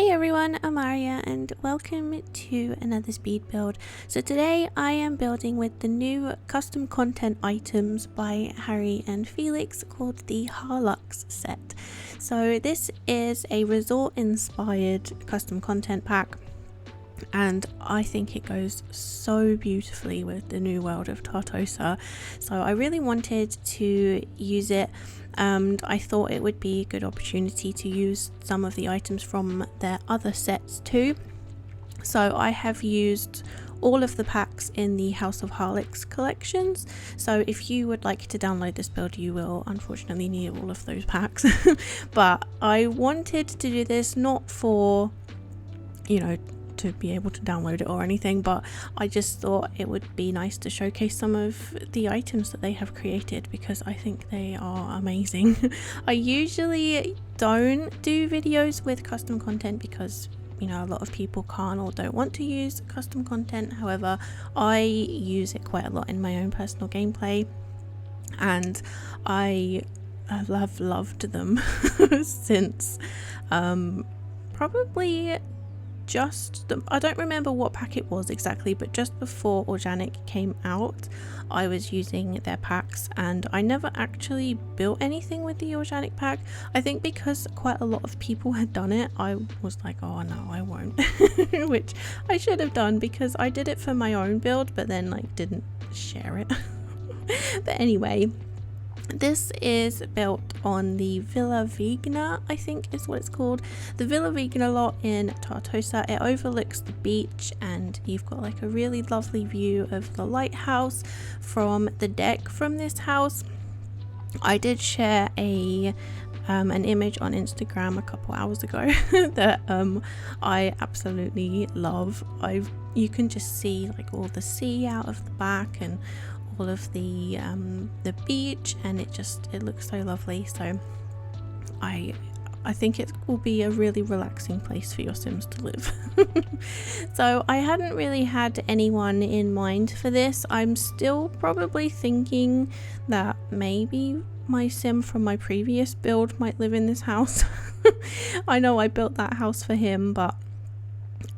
Hey everyone, I'm Aria and welcome to another speed build. So today I am building with the new custom content items by HeyHarrie and Felix called the Harlux set. So this is a resort inspired custom content pack and I think it goes so beautifully with the new world of Tartosa. So I really wanted to use it and I thought it would be a good opportunity to use some of the items from their other sets too. So I have used all of the packs in the House of Harlix collections, so if you would like to download this build you will unfortunately need all of those packs. But I wanted to do this not for, you know, to be able to download it or anything, but I just thought it would be nice to showcase some of the items that they have created because I think they are amazing. I usually don't do videos with custom content because, you know, a lot of people can't or don't want to use custom content. However, I use it quite a lot in my own personal gameplay and I have loved them since probably I don't remember what pack it was exactly, but just before Organic came out I was using their packs and I never actually built anything with the Organic pack. I think because quite a lot of people had done it I was like, oh no, I won't. Which I should have done because I did it for my own build but then like didn't share it. But anyway, this is built on the Villa Vigna, I think is what it's called. The Villa Vigna lot in Tartosa. It overlooks the beach and you've got like a really lovely view of the lighthouse from the deck from this house. I did share an image on Instagram a couple hours ago that I absolutely love. You can just see like all the sea out of the back and all of the beach, and it looks so lovely. So I think it will be a really relaxing place for your Sims to live. So I hadn't really had anyone in mind for this. I'm still probably thinking that maybe my Sim from my previous build might live in this house. I know I built that house for him, but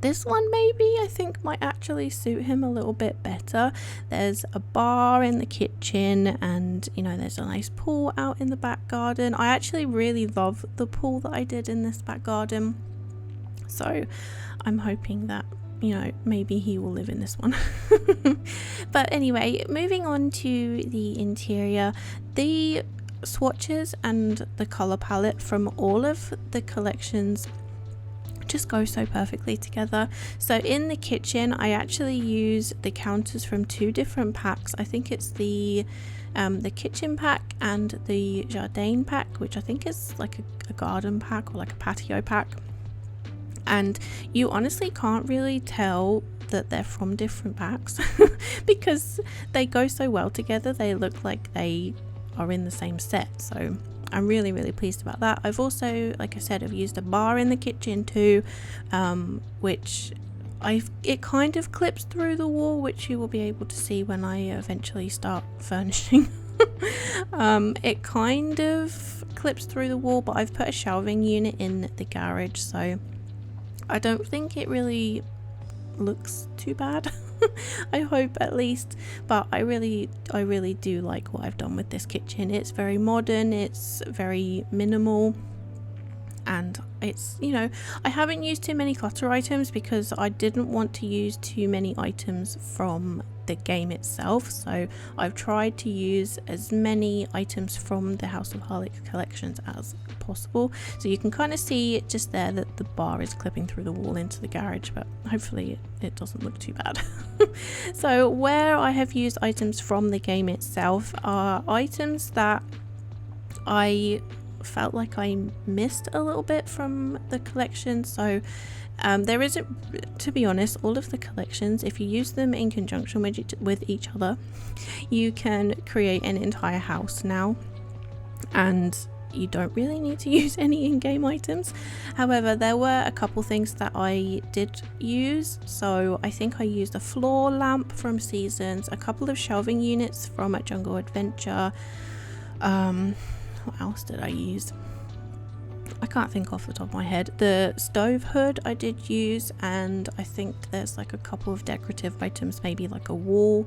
this one maybe I think might actually suit him a little bit better. There's a bar in the kitchen and, you know, there's a nice pool out in the back garden. I actually really love the pool that I did in this back garden, so I'm hoping that, you know, maybe he will live in this one. But anyway, moving on to the interior, the swatches and the color palette from all of the collections just go so perfectly together. So in the kitchen I actually use the counters from two different packs. I think it's the kitchen pack and the jardin pack, which I think is like a garden pack or like a patio pack, and you honestly can't really tell that they're from different packs because they go so well together. They look like they are in the same set, so I'm really pleased about that. I've also, like I said, I've used a bar in the kitchen too, which it kind of clips through the wall, which you will be able to see when I eventually start furnishing. It kind of clips through the wall, but I've put a shelving unit in the garage, so I don't think it really looks too bad. I hope at least, but I really do like what I've done with this kitchen. It's very modern, it's very minimal, and it's, you know, I haven't used too many clutter items because I didn't want to use too many items from the game itself, so I've tried to use as many items from the House of Harlix collections as possible. So you can kind of see it just there that the bar is clipping through the wall into the garage, but hopefully it doesn't look too bad. So where I have used items from the game itself are items that I felt like I missed a little bit from the collection. So there isn't, to be honest, all of the collections, if you use them in conjunction with each other, you can create an entire house now, and you don't really need to use any in-game items. However, there were a couple things that I did use. So I think I used a floor lamp from Seasons, a couple of shelving units from a Jungle Adventure. What else did I use? I can't think off the top of my head. The stove hood I did use, and I think there's like a couple of decorative items, maybe like a wall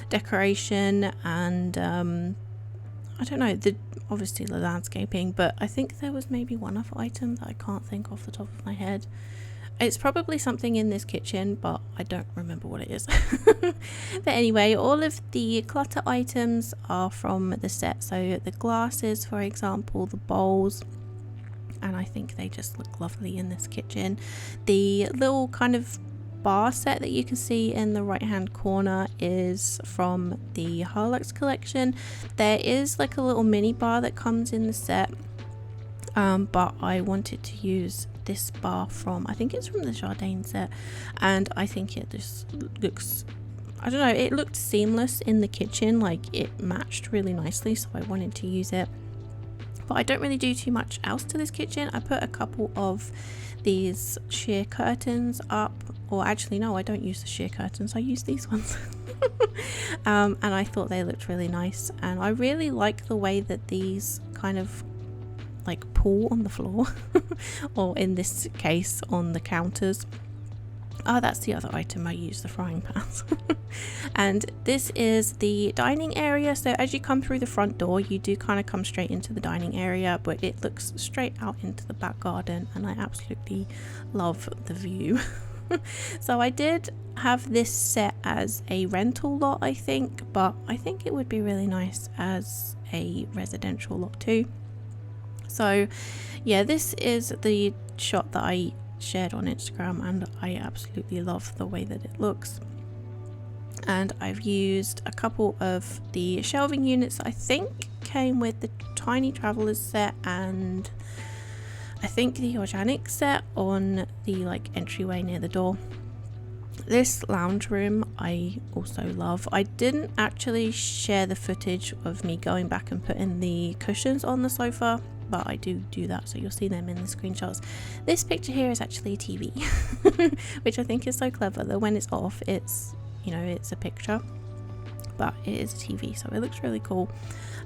decoration, and I don't know, obviously the landscaping, but I think there was maybe one other item that I can't think off the top of my head. It's probably something in this kitchen, but I don't remember what it is. But anyway, all of the clutter items are from the set. So the glasses, for example, the bowls, and I think they just look lovely in this kitchen. The little kind of bar set that you can see in the right hand corner is from the Harlux collection. There is like a little mini bar that comes in the set, but I wanted to use this bar from, I think it's from the Jardin set, and I think it just looks, I don't know, it looked seamless in the kitchen, like it matched really nicely, so I wanted to use it. But I don't really do too much else to this kitchen. I put a couple of these sheer curtains up, or actually no, I don't use the sheer curtains, I use these ones. And I thought they looked really nice, and I really like the way that these kind of like pool on the floor or in this case on the counters. Oh, that's the other item I use, the frying pans. And this is the dining area. So as you come through the front door, you do kind of come straight into the dining area, but it looks straight out into the back garden, and I absolutely love the view. So I did have this set as a rental lot, I think, but I think it would be really nice as a residential lot too. So yeah, this is the shot that I shared on Instagram, and I absolutely love the way that it looks. And I've used a couple of the shelving units that I think came with the Tiny Travelers set, and I think the organic set on the like entryway near the door. This lounge room I also love. I didn't actually share the footage of me going back and putting the cushions on the sofa, but I do that, so you'll see them in the screenshots. This picture here is actually a TV, which I think is so clever that when it's off, it's, you know, it's a picture, but it is a TV, so it looks really cool.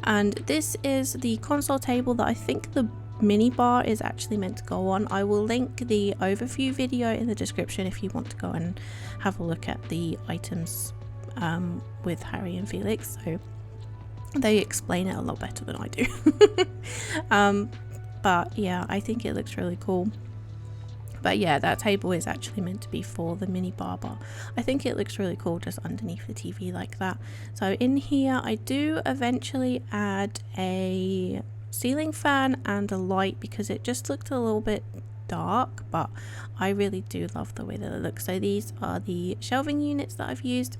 And this is the console table that I think the mini bar is actually meant to go on. I will link the overview video in the description if you want to go and have a look at the items with Harry and Felix, so they explain it a lot better than I do. But yeah, I think it looks really cool. But yeah, that table is actually meant to be for the mini bar, but I think it looks really cool just underneath the TV like that. So in here I do eventually add a ceiling fan and a light because it just looked a little bit dark, but I really do love the way that it looks. So these are the shelving units that I've used.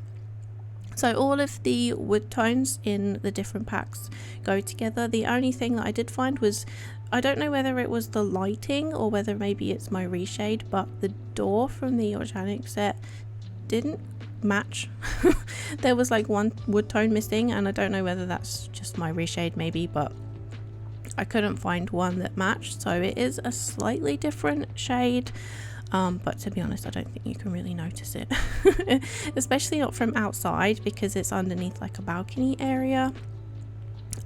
So all of the wood tones in the different packs go together. The only thing that I did find was, I don't know whether it was the lighting or whether maybe it's my reshade, but the door from the organic set didn't match. There was like one wood tone missing, and I don't know whether that's just my reshade maybe, but I couldn't find one that matched. So it is a slightly different shade. But to be honest, I don't think you can really notice it, especially not from outside because it's underneath like a balcony area,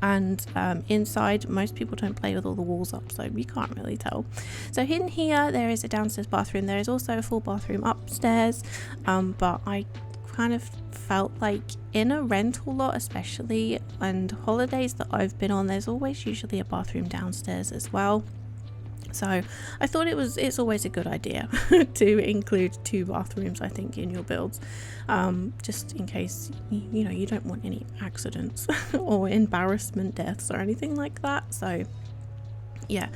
and inside most people don't play with all the walls up, so you can't really tell. So in here there is a downstairs bathroom. There is also a full bathroom upstairs, but I kind of felt like in a rental lot especially, and holidays that I've been on, there's always usually a bathroom downstairs as well. So I thought it's always a good idea to include 2 bathrooms, I think, in your builds, just in case you know you don't want any accidents or embarrassment deaths or anything like that. So yeah,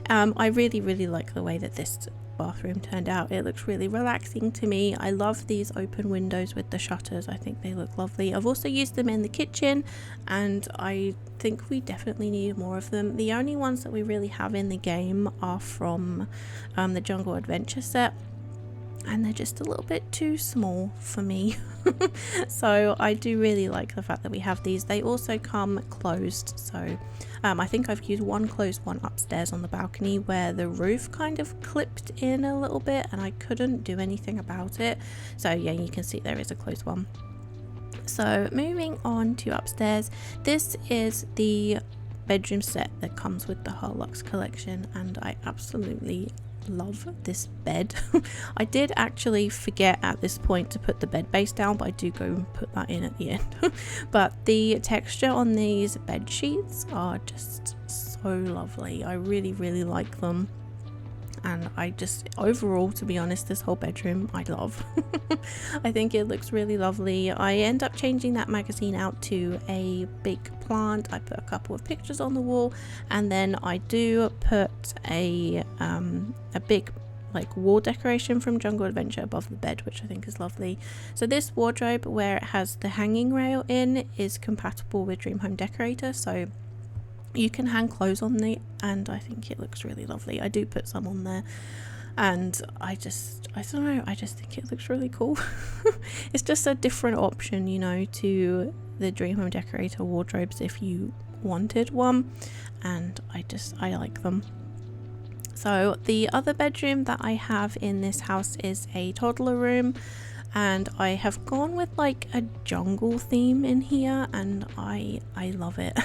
I really like the way that this bathroom turned out. It looks really relaxing to me. I love these open windows with the shutters. I think they look lovely. I've also used them in the kitchen, and I think we definitely need more of them. The only ones that we really have in the game are from the Jungle Adventure set, and they're just a little bit too small for me. So I do really like the fact that we have these. They also come closed, so I think I've used one closed one upstairs on the balcony where the roof kind of clipped in a little bit and I couldn't do anything about it. So yeah, you can see there is a closed one. So moving on to upstairs, this is the bedroom set that comes with the Harlux collection, and I absolutely love this bed. I did actually forget at this point to put the bed base down, but I do go and put that in at the end. But the texture on these bed sheets are just so lovely. I really like them, and I just, overall, to be honest, this whole bedroom I love. I think it looks really lovely. I end up changing that magazine out to a big plant. I put a couple of pictures on the wall, and then I do put a big like wall decoration from Jungle Adventure above the bed, which I think is lovely. So this wardrobe, where it has the hanging rail in, is compatible with Dream Home Decorator, so you can hang clothes on the, and I think it looks really lovely. I do put some on there, and I don't know, I just think it looks really cool. It's just a different option, you know, to the Dream Home Decorator wardrobes if you wanted one, and I like them. So the other bedroom that I have in this house is a toddler room, and I have gone with like a jungle theme in here, and I love it.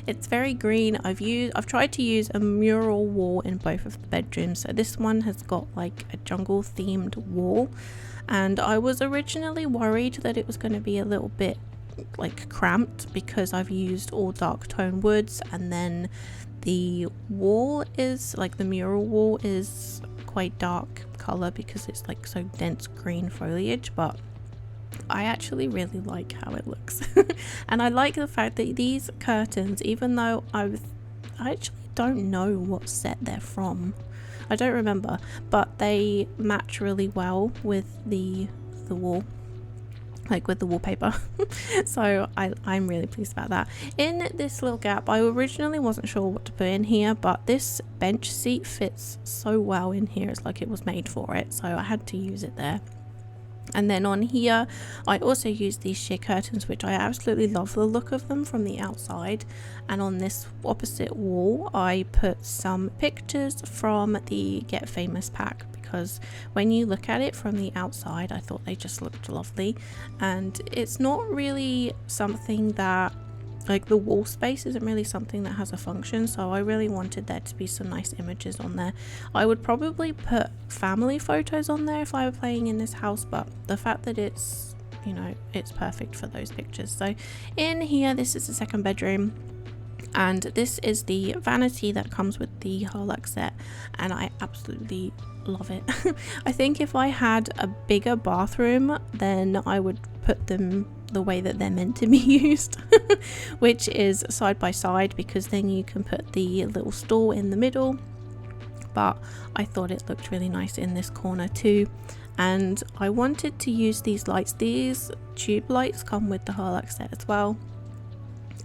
It's very green. I've tried to use a mural wall in both of the bedrooms, so this one has got like a jungle themed wall, and I was originally worried that it was going to be a little bit like cramped because I've used all dark tone woods, and then the wall is like, the mural wall is quite dark color because it's like so dense green foliage, but I actually really like how it looks. And I like the fact that these curtains, even though I actually don't know what set they're from, I don't remember, but they match really well with the wall, like with the wallpaper. So I'm really pleased about that. In this little gap, I originally wasn't sure what to put in here, but this bench seat fits so well in here. It's like it was made for it, so I had to use it there. And then on here I also used these sheer curtains, which I absolutely love the look of them from the outside. And on this opposite wall I put some pictures from the Get Famous pack, because when you look at it from the outside I thought they just looked lovely, and it's not really something that, like, the wall space isn't really something that has a function, so I really wanted there to be some nice images on there. I would probably put family photos on there if I were playing in this house, but the fact that it's, you know, it's perfect for those pictures. So in here, this is the second bedroom, and this is the vanity that comes with the Harlux set, and I absolutely love it. I think if I had a bigger bathroom, then I would put them the way that they're meant to be used, which is side by side, because then you can put the little stool in the middle. But I thought it looked really nice in this corner too, and I wanted to use these lights. These tube lights come with the Harlux set as well,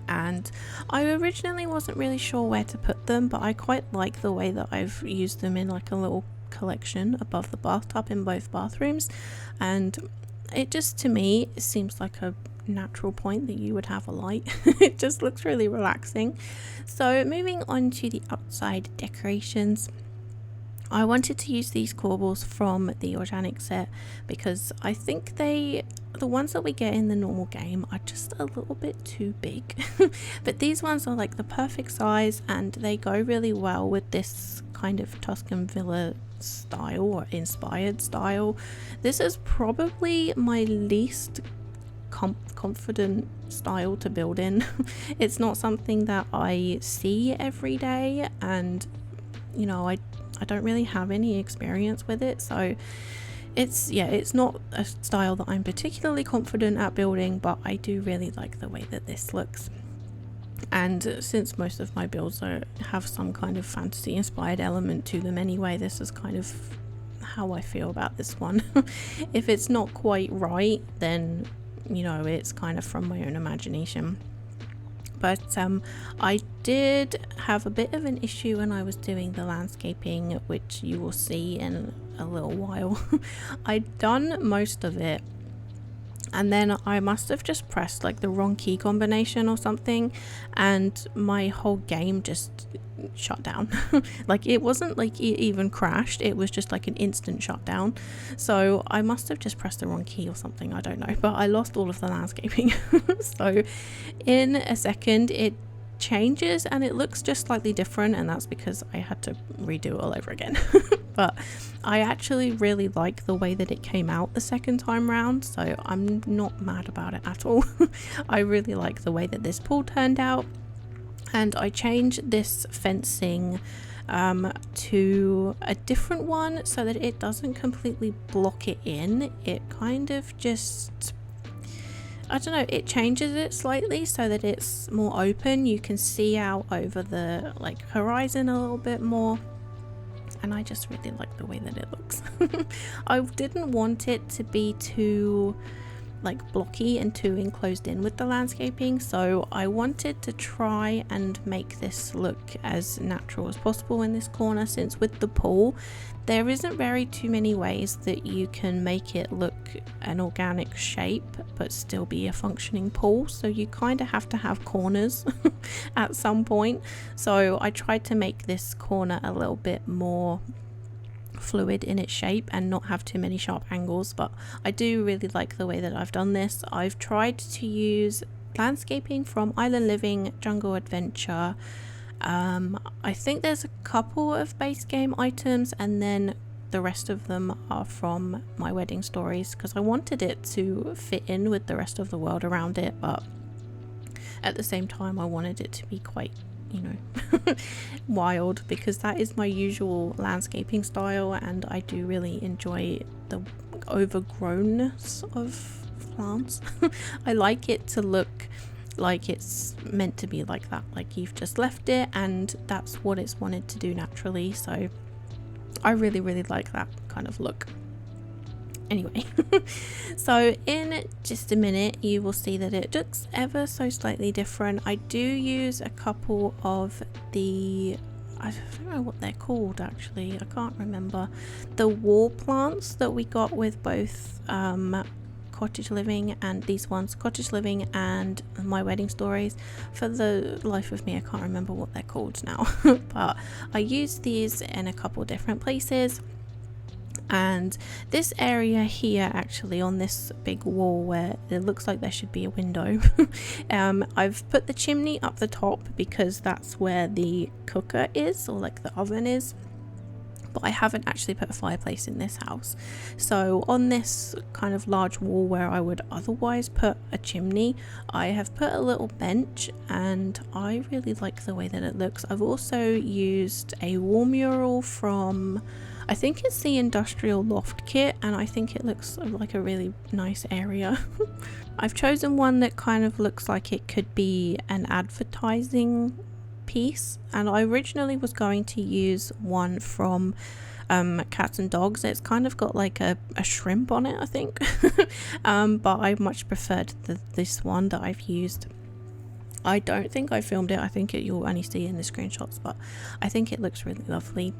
and I originally wasn't really sure where to put them, but I quite like the way that I've used them in like a little collection above the bathtub in both bathrooms, and it just, to me, it seems like a natural point that you would have a light. It just looks really relaxing. So moving on to the outside decorations, I wanted to use these corbels from the organic set because I think the ones that we get in the normal game are just a little bit too big. But these ones are like the perfect size, and they go really well with this kind of Tuscan villa style or inspired style. This is probably my least confident style to build in. It's not something that I see every day, and you know, I don't really have any experience with it, so it's not a style that I'm particularly confident at building, but I do really like the way that this looks. And since most of my builds have some kind of fantasy inspired element to them anyway, this is kind of how I feel about this one. If it's not quite right, then you know, it's kind of from my own imagination. But I did have a bit of an issue when I was doing the landscaping, which you will see in a little while. I'd done most of it, and then I must have just pressed like the wrong key combination or something, and my whole game just shut down. Like, it wasn't like it even crashed, it was just like an instant shutdown. So I must have just pressed the wrong key or something, I don't know, but I lost all of the landscaping. So in a second it changes and it looks just slightly different, and that's because I had to redo it all over again. But I actually really like the way that it came out the second time round, so I'm not mad about it at all. I really like the way that this pool turned out, and I changed this fencing to a different one so that it doesn't completely block it in. It kind of just, I don't know, it changes it slightly so that it's more open. You can see out over the like horizon a little bit more, and I just really like the way that it looks. I didn't want it to be too like blocky and too enclosed in with the landscaping, so I wanted to try and make this look as natural as possible in this corner, since with the pool there isn't very too many ways that you can make it look an organic shape but still be a functioning pool, so you kind of have to have corners at some point. So I tried to make this corner a little bit more fluid in its shape and not have too many sharp angles, but I do really like the way that I've done this. I've tried to use landscaping from Island Living, Jungle Adventure. I think there's a couple of base game items, and then the rest of them are from My Wedding Stories, because I wanted it to fit in with the rest of the world around it, but at the same time I wanted it to be quite, you know, wild, because that is my usual landscaping style, and I do really enjoy the overgrownness of plants. I like it to look like it's meant to be like that, like you've just left it and that's what it's wanted to do naturally, so I really like that kind of look. Anyway, so in just a minute you will see that it looks ever so slightly different. I do use a couple of the, I don't know what they're called actually, I can't remember, the wall plants that we got with both Cottage Living and these ones, Cottage Living and My Wedding Stories. For the life of me I can't remember what they're called now. But I used these in a couple different places. And this area here, actually on this big wall where it looks like there should be a window, I've put the chimney up the top because that's where the cooker is, or like the oven is, but I haven't actually put a fireplace in this house. So on this kind of large wall where I would otherwise put a chimney, I have put a little bench, and I really like the way that it looks. I've also used a wall mural from, I think it's the Industrial Loft kit, and I think it looks like a really nice area. I've chosen one that kind of looks like it could be an advertising piece, and I originally was going to use one from Cats and Dogs. It's kind of got like a shrimp on it, I think. But I much preferred this one that I've used. I don't think I filmed it, I think you'll only see it in the screenshots, but I think it looks really lovely.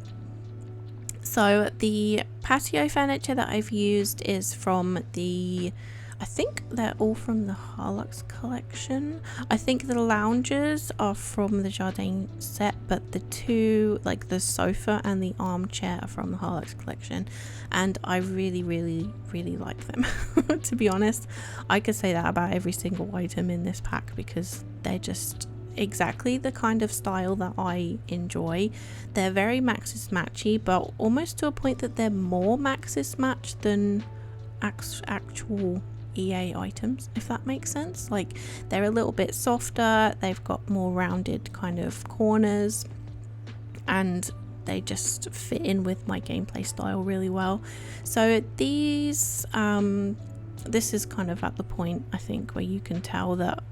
So the patio furniture that I've used is from the, I think they're all from the Harlux collection. I think the loungers are from the Jardin set, but the two, like the sofa and the armchair, are from the Harlux collection, and I really like them. To be honest, I could say that about every single item in this pack because they're just exactly the kind of style that I enjoy. They're very Maxis matchy, but almost to a point that they're more Maxis match than actual EA items, if that makes sense. Like, they're a little bit softer, they've got more rounded kind of corners, and they just fit in with my gameplay style really well. So these this is kind of at the point, I think, where you can tell that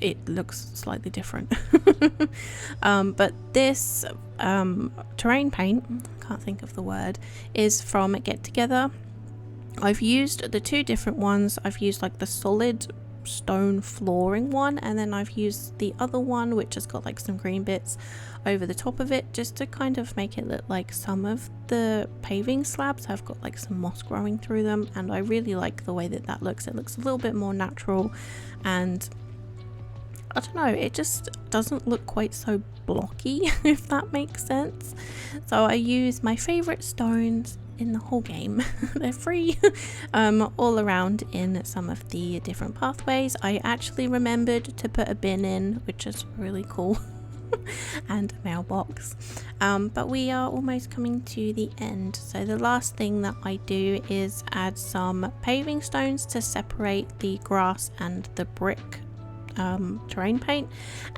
it looks slightly different. But this terrain paint, can't think of the word, is from Get Together. I've used the two different ones. I've used like the solid stone flooring one, and then I've used the other one which has got like some green bits over the top of it, just to kind of make it look like some of the paving slabs have got like some moss growing through them, and I really like the way that that looks. It looks a little bit more natural, and I don't know, it just doesn't look quite so blocky, if that makes sense. So I use my favorite stones in the whole game. They're free all around in some of the different pathways. I actually remembered to put a bin in, which is really cool. And a mailbox, but we are almost coming to the end, so the last thing that I do is add some paving stones to separate the grass and the brick terrain paint,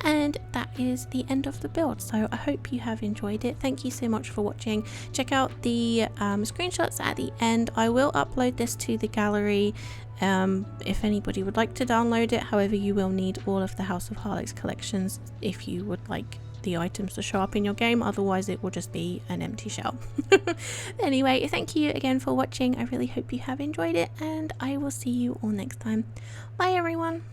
and that is the end of the build. So I hope you have enjoyed it. Thank you so much for watching. Check out the screenshots at the end. I will upload this to the gallery if anybody would like to download it. However, you will need all of the House of Harlix collections if you would like the items to show up in your game, otherwise it will just be an empty shell. Anyway, thank you again for watching. I really hope you have enjoyed it, and I will see you all next time. Bye everyone.